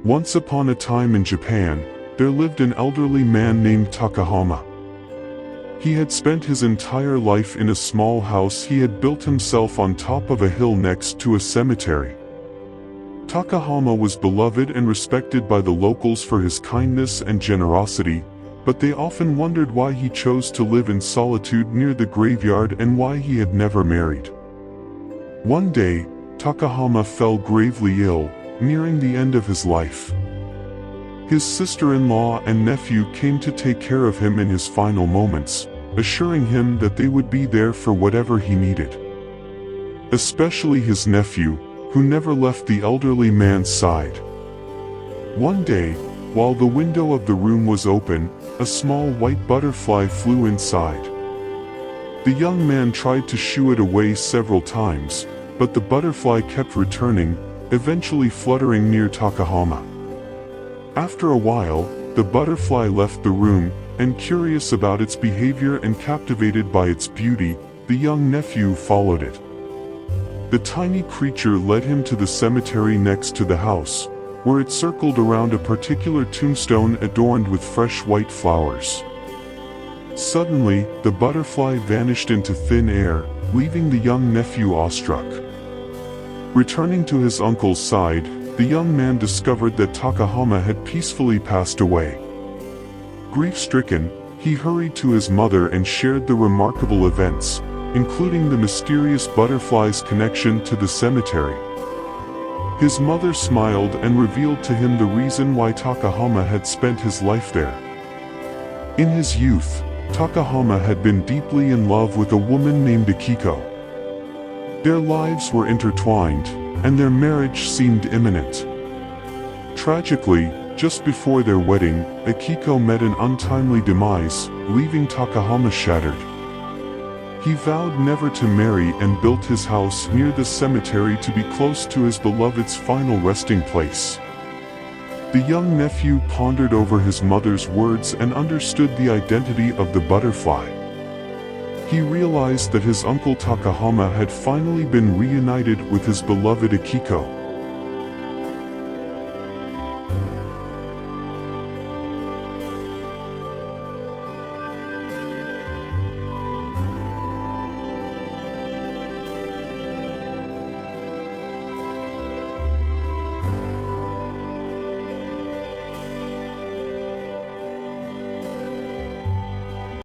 Once upon a time in Japan, there lived an elderly man named Takahama. He had spent his entire life in a small house he had built himself on top of a hill next to a cemetery. Takahama was beloved and respected by the locals for his kindness and generosity, but they often wondered why he chose to live in solitude near the graveyard and why he had never married. One day, Takahama fell gravely ill, nearing the end of his life. His sister-in-law and nephew came to take care of him in his final moments, assuring him that they would be there for whatever he needed. Especially his nephew, who never left the elderly man's side. One day, while the window of the room was open, a small white butterfly flew inside. The young man tried to shoo it away several times, but the butterfly kept returning, eventually fluttering near Takahama. After a while, the butterfly left the room, and curious about its behavior and captivated by its beauty, the young nephew followed it. The tiny creature led him to the cemetery next to the house, where it circled around a particular tombstone adorned with fresh white flowers. Suddenly, the butterfly vanished into thin air, leaving the young nephew awestruck. Returning to his uncle's side, the young man discovered that Takahama had peacefully passed away. Grief-stricken, he hurried to his mother and shared the remarkable events, including the mysterious butterfly's connection to the cemetery. His mother smiled and revealed to him the reason why Takahama had spent his life there. In his youth, Takahama had been deeply in love with a woman named Akiko. Their lives were intertwined, and their marriage seemed imminent. Tragically, just before their wedding, Akiko met an untimely demise, leaving Takahama shattered. He vowed never to marry and built his house near the cemetery to be close to his beloved's final resting place. The young nephew pondered over his mother's words and understood the identity of the butterfly. He realized that his uncle Takahama had finally been reunited with his beloved Akiko.